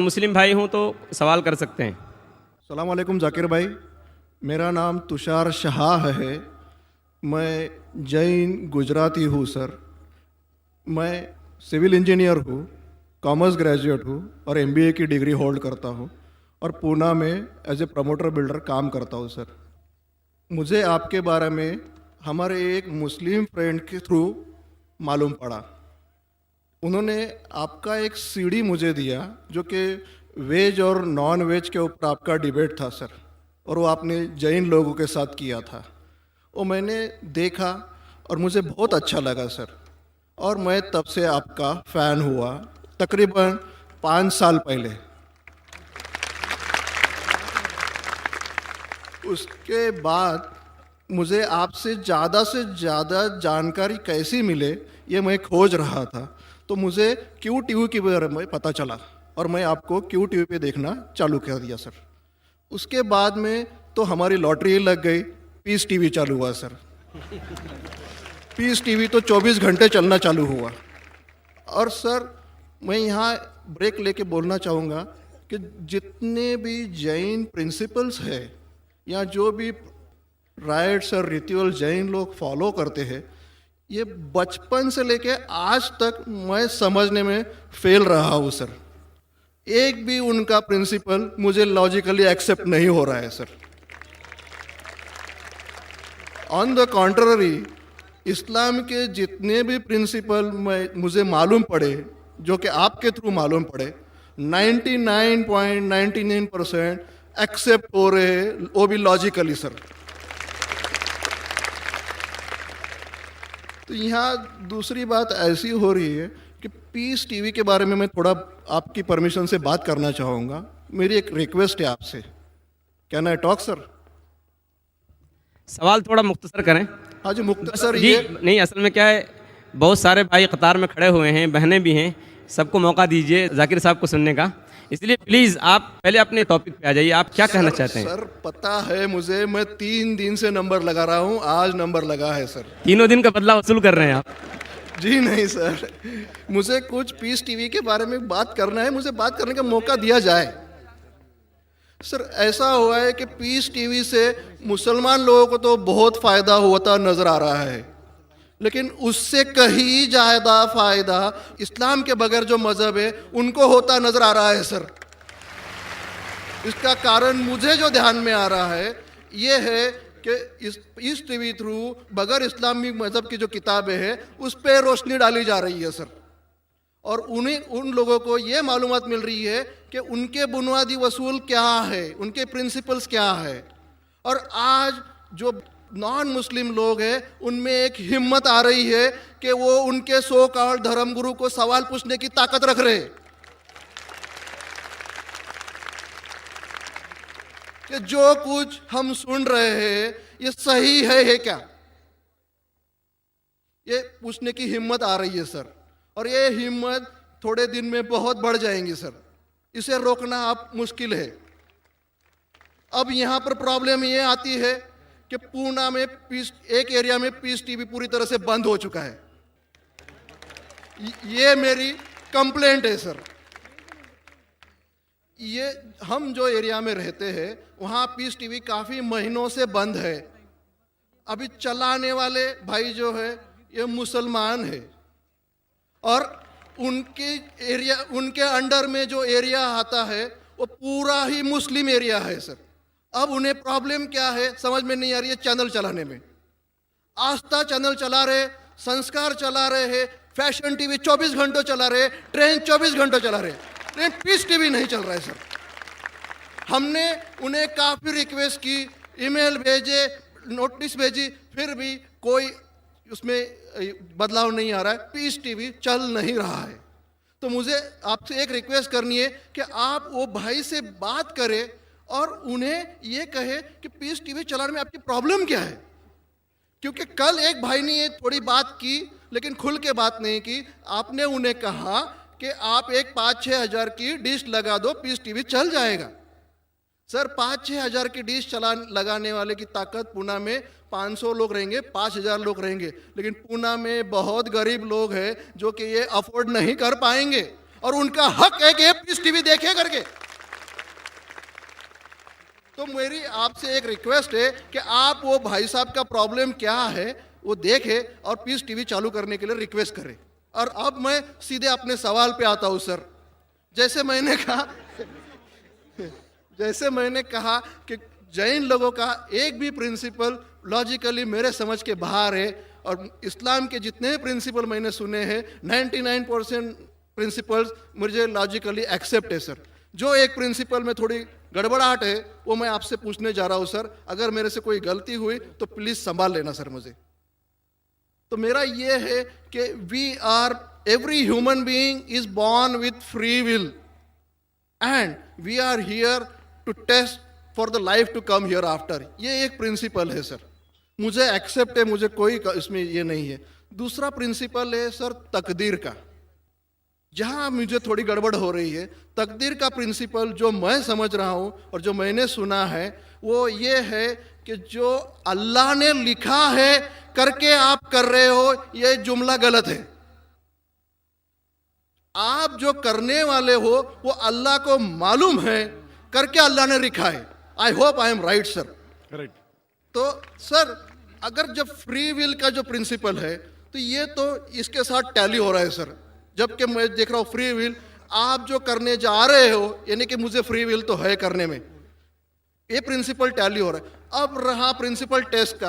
मुस्लिम भाई हों तो सवाल कर सकते हैं। सलाम वालेकुम जाकिर भाई, मेरा नाम तुषार शाह है। मैं जैन गुजराती हूँ सर। मैं सिविल इंजीनियर हूँ, कॉमर्स ग्रेजुएट हूँ और एमबीए की डिग्री होल्ड करता हूँ और पूना में एज ए प्रमोटर बिल्डर काम करता हूँ सर। मुझे आपके बारे में हमारे एक मुस्लिम फ्रेंड के थ्रू मालूम पड़ा। उन्होंने आपका एक सीडी मुझे दिया जो कि वेज और नॉन वेज के ऊपर आपका डिबेट था सर, और वो आपने जैन लोगों के साथ किया था। वो मैंने देखा और मुझे बहुत अच्छा लगा सर, और मैं तब से आपका फ़ैन हुआ तकरीबन 5 साल पहले। उसके बाद मुझे आपसे ज़्यादा जानकारी कैसी मिले ये मैं खोज रहा था, तो मुझे क्यू टीवी के बारे में पता चला और मैं आपको क्यू टीवी पे देखना चालू कर दिया सर। उसके बाद में तो हमारी लॉटरी लग गई, पीस टीवी चालू हुआ सर। पीस टीवी तो 24 घंटे चलना चालू हुआ। और सर मैं यहाँ ब्रेक लेके बोलना चाहूँगा कि जितने भी जैन प्रिंसिपल्स है या जो भी राइट्स और रिचुअल जैन लोग फॉलो करते हैं, ये बचपन से लेके आज तक मैं समझने में फेल रहा हूँ सर। एक भी उनका प्रिंसिपल मुझे लॉजिकली एक्सेप्ट नहीं हो रहा है सर। ऑन द कॉन्ट्ररी, इस्लाम के जितने भी प्रिंसिपल मुझे मालूम पड़े, जो कि आपके थ्रू मालूम पड़े, 99.99% एक्सेप्ट हो रहे हैं, वो भी लॉजिकली सर। तो यहाँ दूसरी बात ऐसी हो रही है कि पीस टीवी के बारे में मैं थोड़ा आपकी परमिशन से बात करना चाहूँगा। मेरी एक रिक्वेस्ट है आपसे, कैन आई टॉक सर? सवाल थोड़ा मुख्तसर करें। हाँ जी, मुख्तसर जी ये नहीं, असल में क्या है, बहुत सारे भाई कतार में खड़े हुए हैं, बहनें भी हैं, सबको मौका दीजिए जाकिर साहब को सुनने का। इसलिए प्लीज़ आप पहले अपने टॉपिक पे आ जाइए, आप क्या कहना चाहते हैं? सर पता है मुझे, मैं 3 दिन से नंबर लगा रहा हूँ, आज नंबर लगा है सर। तीनों दिन का बदला वसूल कर रहे हैं आप? जी नहीं सर, मुझे कुछ पीस टीवी के बारे में बात करना है, मुझे बात करने का मौका दिया जाए। सर ऐसा हुआ है कि पीस टीवी से मुसलमान लोगों को तो बहुत फ़ायदा होता नज़र आ रहा है, लेकिन उससे कहीं ज़्यादा फ़ायदा इस्लाम के बगैर जो मज़हब है उनको होता नज़र आ रहा है सर। इसका कारण मुझे जो ध्यान में आ रहा है ये है कि इस टीवी थ्रू बगैर इस्लामी मज़हब की जो किताबें हैं उस पर रोशनी डाली जा रही है सर, और उन लोगों को ये मालूमात मिल रही है कि उनके बुनियादी वसूल क्या है, उनके प्रिंसिपल्स क्या है। और आज जो नॉन मुस्लिम लोग हैं उनमें एक हिम्मत आ रही है कि वो उनके सो कॉल्ड धर्मगुरु को सवाल पूछने की ताकत रख रहे हैं कि जो कुछ हम सुन रहे हैं ये सही है क्या, ये पूछने की हिम्मत आ रही है सर। और ये हिम्मत थोड़े दिन में बहुत बढ़ जाएंगी सर, इसे रोकना आप मुश्किल है। अब यहाँ पर प्रॉब्लम ये आती है कि पूना में एक एरिया में पीस टीवी पूरी तरह से बंद हो चुका है। ये मेरी कंप्लेंट है सर। ये हम जो एरिया में रहते हैं वहाँ पीस टीवी काफ़ी महीनों से बंद है। अभी चलाने वाले भाई जो है ये मुसलमान है, और उनके अंडर में जो एरिया आता है वो पूरा ही मुस्लिम एरिया है सर। अब उन्हें प्रॉब्लम क्या है समझ में नहीं आ रही है चैनल चलाने में। आस्था चैनल चला रहे, संस्कार चला रहे हैं, फैशन टीवी 24 घंटों चला रहे, ट्रेन 24 घंटों चला रहे, लेकिन पीस टीवी नहीं चल रहा है सर। हमने उन्हें काफ़ी रिक्वेस्ट की, ईमेल भेजे, नोटिस भेजी, फिर भी कोई उसमें बदलाव नहीं आ रहा है, पीस टीवी चल नहीं रहा है। तो मुझे आपसे एक रिक्वेस्ट करनी है कि आप वो भाई से बात करें और उन्हें ये कहे कि पीस टीवी चलाने में आपकी प्रॉब्लम क्या है। क्योंकि कल एक भाई ने ये थोड़ी बात की लेकिन खुल के बात नहीं की। आपने उन्हें कहा कि आप एक 5-6 हज़ार की डिश लगा दो, पीस टीवी चल जाएगा। सर 5-6 हज़ार की डिश लगाने वाले की ताकत पूना में 500 लोग रहेंगे, 5,000 लोग रहेंगे, लेकिन पूना में बहुत गरीब लोग हैं जो कि ये अफोर्ड नहीं कर पाएंगे। और उनका हक है कि ये पीस टीवी देखे करके। तो मेरी आपसे एक रिक्वेस्ट है कि आप वो भाई साहब का प्रॉब्लम क्या है वो देखें और पीस टीवी चालू करने के लिए रिक्वेस्ट करें। और अब मैं सीधे अपने सवाल पे आता हूँ सर। जैसे मैंने कहा कि जैन लोगों का एक भी प्रिंसिपल लॉजिकली मेरे समझ के बाहर है, और इस्लाम के जितने प्रिंसिपल मैंने सुने हैं 99% प्रिंसिपल्स मुझे लॉजिकली एक्सेप्ट है सर। जो एक प्रिंसिपल में थोड़ी गड़बड़ाहट है वो मैं आपसे पूछने जा रहा हूँ सर। अगर मेरे से कोई गलती हुई तो प्लीज संभाल लेना सर मुझे। तो मेरा ये है कि every human being is born with free will and we are here to test for the life to come hereafter. ये एक प्रिंसिपल है सर, मुझे एक्सेप्ट है, मुझे कोई इसमें ये नहीं है। दूसरा प्रिंसिपल है सर तकदीर का, जहां मुझे थोड़ी गड़बड़ हो रही है। तकदीर का प्रिंसिपल जो मैं समझ रहा हूं और जो मैंने सुना है वो ये है कि जो अल्लाह ने लिखा है करके आप कर रहे हो, ये जुमला गलत है। आप जो करने वाले हो वो अल्लाह को मालूम है करके अल्लाह ने लिखा है। I hope I am right sir. Correct. तो सर अगर जब फ्री विल का जो प्रिंसिपल है तो ये तो इसके साथ टैली हो रहा है सर। जबकि मैं देख रहा हूँ फ्री विल आप जो करने जा रहे हो, यानी कि मुझे फ्री विल तो है करने में, ये प्रिंसिपल टैली हो रहा है। अब रहा प्रिंसिपल टेस्ट का।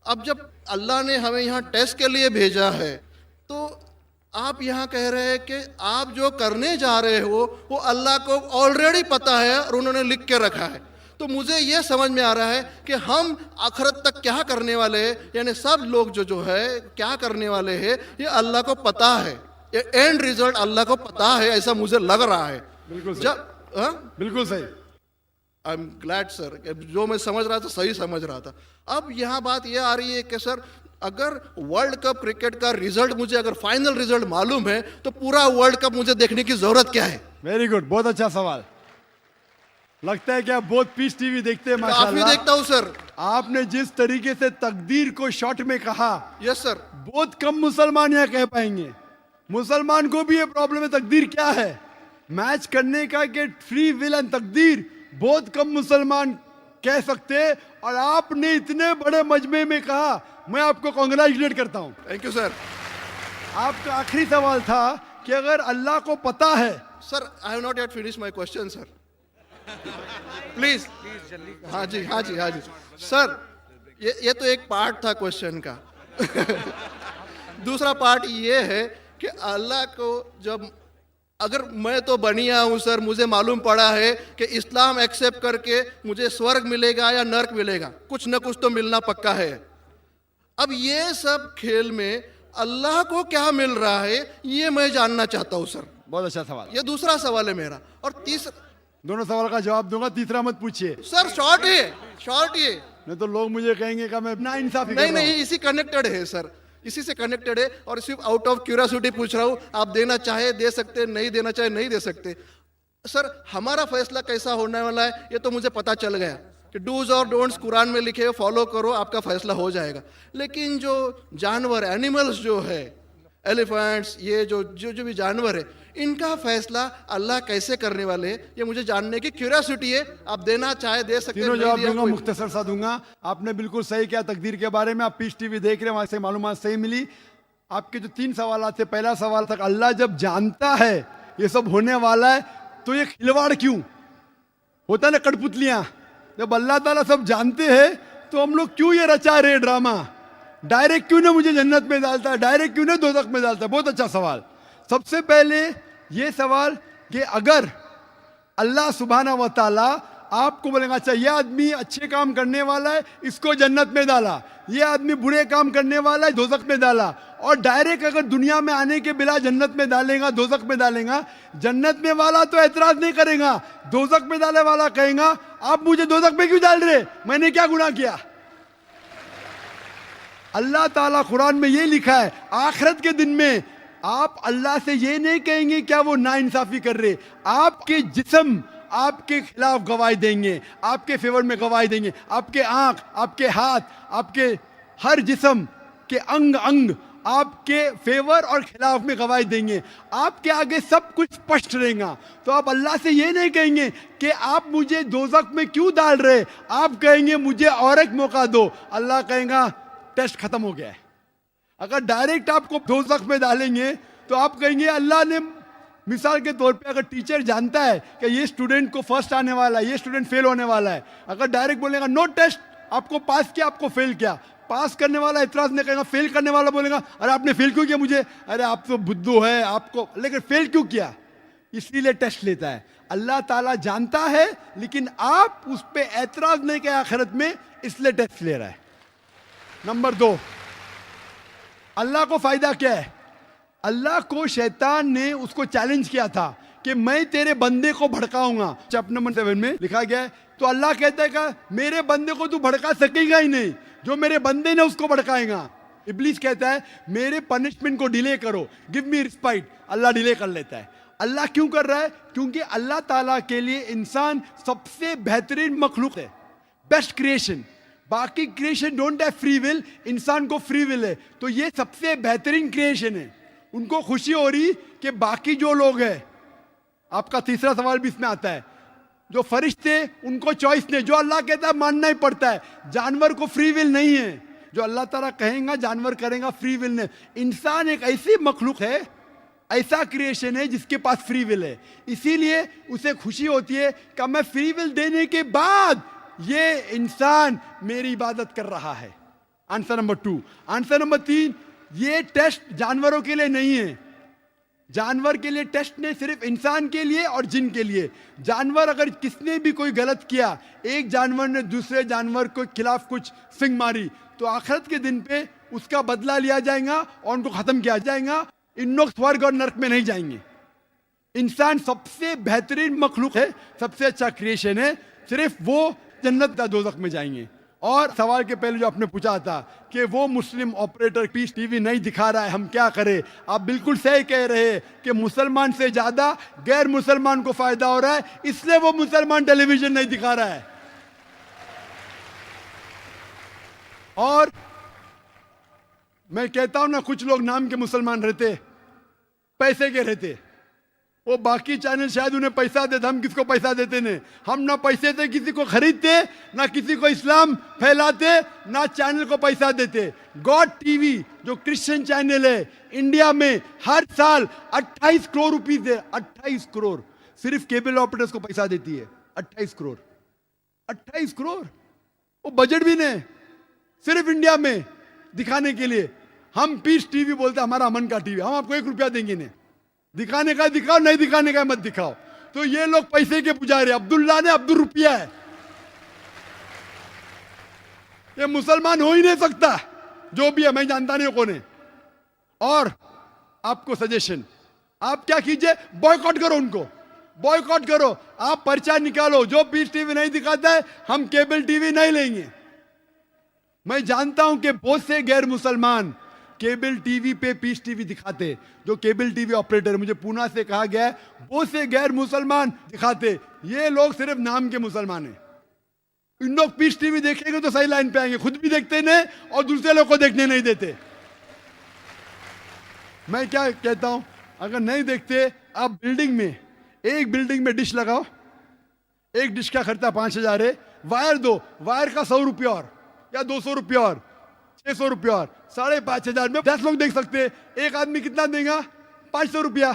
अब जब अल्लाह ने हमें यहाँ टेस्ट के लिए भेजा है तो आप यहाँ कह रहे हैं कि आप जो करने जा रहे हो वो अल्लाह को ऑलरेडी पता है और उन्होंने लिख के रखा है। तो मुझे ये समझ में आ रहा है कि हम आखिरत तक क्या करने वाले हैं, यानी सब लोग जो है क्या करने वाले हैं ये अल्लाह को पता है। ये एंड रिजल्ट अल्लाह को पता है, ऐसा मुझे लग रहा है। बिल्कुल सही। जब बिल्कुल सही। आई एम ग्लैड सर, जो मैं समझ रहा था सही समझ रहा था। अब यहाँ बात ये आ रही है कि सर अगर वर्ल्ड कप क्रिकेट का रिजल्ट मुझे अगर फाइनल रिजल्ट मालूम है तो पूरा वर्ल्ड कप मुझे देखने की जरूरत क्या है? वेरी गुड, बहुत अच्छा सवाल। लगता है कि आप बहुत पीस टीवी देखते हैं। काफी माशाल्लाह। देखता हूँ सर। आपने जिस तरीके से तकदीर को शॉर्ट में कहा, यस सर। बहुत कम मुसलमान यह कह पाएंगे। मुसलमान को भी ये प्रॉब्लम है तकदीर क्या है, मैच करने का कि फ्री विल एंड तकदीर बहुत कम मुसलमान कह सकते हैं। और आपने इतने बड़े मजमे में कहा, मैं आपको कांग्रेचुलेट करता हूं। Thank you sir. आपका आखिरी सवाल था कि अगर अल्लाह को पता है। Sir I have not yet finish my question sir, please. हाँ जी हाँ जी हाँ जी सर, ये तो एक पार्ट था क्वेश्चन का। दूसरा पार्ट ये है कि अल्लाह को जब अगर मैं तो बनिया हूं सर, मुझे मालूम पड़ा है कि इस्लाम एक्सेप्ट करके मुझे स्वर्ग मिलेगा या नर्क मिलेगा, कुछ ना कुछ तो मिलना पक्का है। अब ये सब खेल में अल्लाह को क्या मिल रहा है ये मैं जानना चाहता हूं सर। बहुत अच्छा सवाल। ये दूसरा सवाल है मेरा। और तीसरा, दोनों सवाल का जवाब दूंगा, तीसरा मत पूछिए सर शॉर्ट है, शॉर्ट ये। नहीं तो लोग मुझे कहेंगे कि मैं ना इंसाफी कर नहीं रहा हूं। नहीं, इसी कनेक्टेड है सर, इसी से कनेक्टेड है। और सिर्फ आउट ऑफ क्यूरियोसिटी पूछ रहा हूं, आप देना चाहे दे सकते, नहीं देना चाहे नहीं दे सकते। सर हमारा फैसला कैसा होने वाला है ये तो मुझे पता चल गया कि डूज और डोंट्स कुरान में लिखे, फॉलो करो, आपका फैसला हो जाएगा। लेकिन जो जानवर एनिमल्स जो है, एलिफेंट्स, ये जो भी जानवर है, इनका फैसला अल्लाह कैसे करने वाले हैं ये मुझे जानने की क्यूरियोसिटी है। आप देना चाहे दे सकते हैं, तीनों नहीं जवाब दिया दूंगा, कोई- मुख्तसर सा दूंगा। आपने बिल्कुल सही किया तकदीर के बारे में। आप पीस टीवी देख रहे हैं, वहां से मालूमात सही मिली। आपके जो 3 सवाल थे, पहला सवाल था अल्लाह जब जानता है ये सब होने वाला है तो ये खिलवाड़ क्यों होता है ना, कठपुतलियां। जब अल्लाह ताला सब जानते हैं तो हम लोग क्यों ये रचा रहे ड्रामा, डायरेक्ट क्यों ना मुझे जन्नत में डालता है, डायरेक्ट क्यों ना दोज़ख में डालता है। बहुत अच्छा सवाल। सबसे पहले ये सवाल कि अगर अल्लाह सुब्हाना व तआला आपको बोलेगा अच्छा ये आदमी अच्छे काम करने वाला है, इसको जन्नत में डाला, ये आदमी बुरे काम करने वाला है, दोज़ख में डाला, और डायरेक्ट अगर दुनिया में आने के बिना जन्नत में डालेगा, दोज़ख में डालेगा, जन्नत में वाला तो एतराज नहीं करेगा, दोज़ख में डाले वाला कहेगा आप मुझे दोज़ख में क्यों डाल रहे, मैंने क्या गुनाह किया। अल्लाह ताला कुरान में ये लिखा है आखिरत के दिन में आप अल्लाह से ये नहीं कहेंगे क्या वो नाइंसाफी कर रहे, आपके जिस्म आपके खिलाफ गवाही देंगे, आपके फेवर में गवाही देंगे। आपके आंख, आपके हाथ, आपके हर जिस्म के अंग अंग आपके फेवर और खिलाफ में गवाही देंगे। आपके आगे सब कुछ स्पष्ट रहेगा। तो आप अल्लाह से ये नहीं कहेंगे कि आप मुझे दोज़ख में क्यों डाल रहे, आप कहेंगे मुझे और एक मौका दो। अल्लाह कहेगा टेस्ट खत्म हो गया है। अगर डायरेक्ट आपको दोज़ख में डालेंगे तो आप कहेंगे अल्लाह ने, मिसाल के तौर पे अगर टीचर जानता है कि ये स्टूडेंट को फर्स्ट आने वाला है, ये स्टूडेंट फेल होने वाला है, अगर डायरेक्ट बोलेगा नो टेस्ट, आपको पास किया आपको फेल किया, पास करने वाला इतराज नहीं करेगा, फेल करने वाला बोलेगा अरे आपने फेल क्यों किया मुझे, अरे आप तो बुद्धू है आपको, लेकिन फेल क्यों किया, इसीलिए टेस्ट लेता है। अल्लाह ताला जानता है लेकिन आप उस पर एतराज नहीं किया आखिरत में, इसलिए टेस्ट ले रहा है। नंबर 2, अल्लाह को फायदा क्या है? अल्लाह को शैतान ने उसको चैलेंज किया था कि मैं तेरे बंदे को भड़काऊंगा। चैप्टर नंबर 7 में लिखा गया है। तो अल्लाह कहता है कि मेरे बंदे को तू भड़का सकेगा ही नहीं, जो मेरे बंदे ने उसको भड़काएगा। इब्लीस कहता है मेरे पनिशमेंट को डिले करो, गिव मी रिस्पाइट। अल्लाह डिले कर लेता है। अल्लाह क्यों कर रहा है? क्योंकि अल्लाह ताला के लिए इंसान सबसे बेहतरीन मखलूक है, बेस्ट क्रिएशन। बाकी creation don't have free will, इंसान को फ्री विल है। तो ये सबसे बेहतरीन क्रिएशन है। उनको खुशी हो रही कि बाकी जो लोग हैं, आपका तीसरा सवाल भी इसमें आता है, जो फरिश्ते उनको चॉइस नहीं, जो अल्लाह कहता है मानना ही पड़ता है। जानवर को फ्री विल नहीं है, जो अल्लाह ताला कहेगा जानवर करेगा, फ्री विल नहीं। इंसान एक ऐसी मखलूक है, ऐसा क्रिएशन है जिसके पास फ्री विल है। इसीलिए उसे खुशी होती है कि मैं फ्री विल देने के बाद ये इंसान मेरी इबादत कर रहा है। Answer number 2। आंसर नंबर 3, ये टेस्ट जानवरों के लिए नहीं है। जानवर के लिए टेस्ट नहीं, सिर्फ इंसान के लिए और जिन के लिए। जानवर अगर किसने भी कोई गलत किया, एक जानवर ने दूसरे जानवर के खिलाफ कुछ सिंग मारी, तो आखिरत के दिन पे उसका बदला लिया जाएगा और उनको खत्म किया जाएगा। इन लोग स्वर्ग और नरक में नहीं जाएंगे। इंसान सबसे बेहतरीन मखलूक है, सबसे अच्छा क्रिएशन है। सिर्फ वो जन्नत या दोज़ख में जाएंगे। और सवाल के पहले जो आपने पूछा था कि वो मुस्लिम ऑपरेटर पीस टीवी नहीं दिखा रहा है, हम क्या करें? आप बिल्कुल सही कह रहे हैं कि मुसलमान से ज्यादा गैर मुसलमान को फायदा हो रहा है, इसलिए वो मुसलमान टेलीविजन नहीं दिखा रहा है। और मैं कहता हूं ना, कुछ लोग नाम के मुसलमान रहते, पैसे के रहते, वो बाकी चैनल शायद उन्हें पैसा देते, हम किसको पैसा देते नहीं। हम ना पैसे से किसी को खरीदते, ना किसी को इस्लाम फैलाते, ना चैनल को पैसा देते। गॉड टीवी जो क्रिश्चियन चैनल है, इंडिया में हर साल 28 करोड़ रुपीस है। 28 करोड़ सिर्फ केबल ऑपरेटर्स को पैसा देती है। 28 करोड़, 28 करोड़, वो बजट भी नहीं, सिर्फ इंडिया में दिखाने के लिए। हम पीस टीवी बोलते हमारा अमन का टीवी, हम आपको 1 रुपया देंगे नहीं। दिखाने का दिखाओ, नहीं दिखाने का मत दिखाओ। तो ये लोग पैसे के पुजारी, अब्दुल्ला ने अब्दुल रुपया है। ये मुसलमान हो ही नहीं सकता, जो भी है, मैं जानता नहीं कौन है। और आपको सजेशन, आप क्या कीजिए, बॉयकॉट करो उनको, बॉयकॉट करो। आप पर्चा निकालो, जो पीस टीवी नहीं दिखाता है हम केबल टीवी नहीं लेंगे। मैं जानता हूं कि बहुत से गैर मुसलमान केबल टीवी पे पीस टीवी दिखाते, जो केबल टीवी ऑपरेटर, मुझे पूना से कहा गया है, बहुत से गैर मुसलमान दिखाते। ये लोग सिर्फ नाम के मुसलमान हैं। इन लोग पीस टीवी देखेंगे तो सही लाइन पे आएंगे, खुद भी देखते नहीं और दूसरे लोग को देखने नहीं देते। मैं क्या कहता हूं, अगर नहीं देखते, आप बिल्डिंग में, एक बिल्डिंग में डिश लगाओ, एक डिश का खर्चा 5,000 है, वायर दो, वायर का 100 रुपया और या 200 रुपया और 600 रुपया और 5,500 में 10 लोग देख सकते हैं। एक आदमी कितना देगा? 500 रुपया।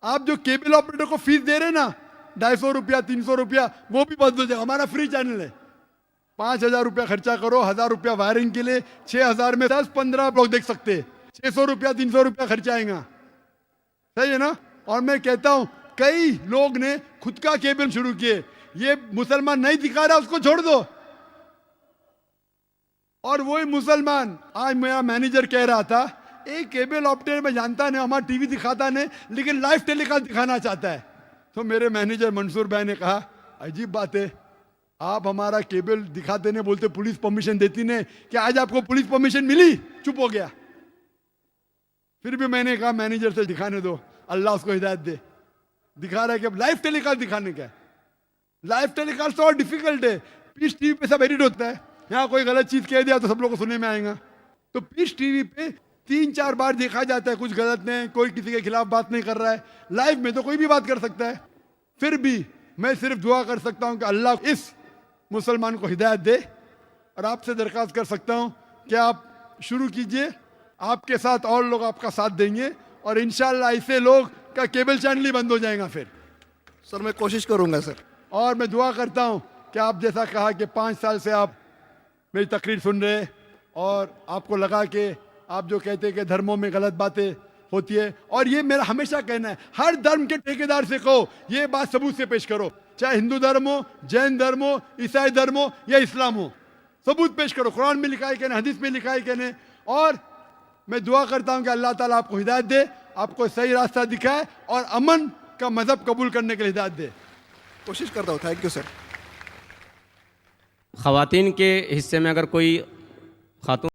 आप जो केबल ऑपरेटर को फीस दे रहे ना, 250 रुपया 300 रुपया, वो भी बंद हो जाएगा। हमारा फ्री चैनल है। 5,000 रुपया खर्चा करो, 1,000 रुपया वायरिंग के लिए, 6,000 में 10-15 लोग देख सकते हैं। 600 रुपया 300 रुपया खर्चा आएगा, सही है ना? और मैं कहता हूं कई लोग ने खुद का केबल शुरू किए। ये मुसलमान नहीं दिखा रहा, उसको छोड़ दो। और वही मुसलमान, आज मेरा मैनेजर कह रहा था, एक केबल ऑपरेटर में जानता नहीं, हमारा टीवी दिखाता नहीं, लेकिन लाइव टेलीकास्ट दिखाना चाहता है। तो मेरे मैनेजर मंसूर भाई ने कहा, अजीब बात है, आप हमारा केबल दिखाते नहीं, बोलते पुलिस परमिशन देती नहीं, कि आज आपको पुलिस परमिशन मिली? चुप हो गया। फिर भी मैंने कहा मैनेजर से दिखाने दो, अल्लाह उसको हिदायत दे। दिखा रहा है कि लाइव टेलीकास्ट दिखाने का। लाइव टेलीकास्ट और डिफिकल्ट है। पीस टीवी पे सब एडिट होता है, यहाँ कोई गलत चीज कह दिया तो सब लोगों को सुनने में आएगा। तो पीस टीवी पे 3-4 बार देखा जाता है कुछ गलत नहीं, कोई किसी के खिलाफ बात नहीं कर रहा है। लाइफ में तो कोई भी बात कर सकता है। फिर भी मैं सिर्फ दुआ कर सकता हूं कि अल्लाह इस मुसलमान को हिदायत दे, और आपसे दरख्वास्त कर सकता हूं कि आप शुरू कीजिए, आपके साथ और लोग आपका साथ देंगे, और इंशाल्लाह ऐसे लोग का केबल चैनल ही बंद हो जाएगा फिर। सर मैं कोशिश करूंगा सर। और मैं दुआ करता हूं कि आप जैसा कहा कि 5 साल से आप मेरी तकरीर सुन रहे, और आपको लगा कि आप जो कहते हैं कि धर्मों में गलत बातें होती है, और ये मेरा हमेशा कहना है, हर धर्म के ठेकेदार से कहो ये बात सबूत से पेश करो, चाहे हिंदू धर्म हो, जैन धर्म हो, ईसाई धर्म हो या इस्लाम हो, सबूत पेश करो। कुरान में लिखा है कि नहीं, हदीस में लिखा है कि नहीं। और मैं दुआ करता हूं कि अल्लाह ताला आपको हिदायत दे, आपको सही रास्ता दिखाए, और अमन का मजहब कबूल करने के लिए हिदायत दे। कोशिश करता हूँ। Thank you sir. ख़वातीन के हिस्से में अगर कोई खातून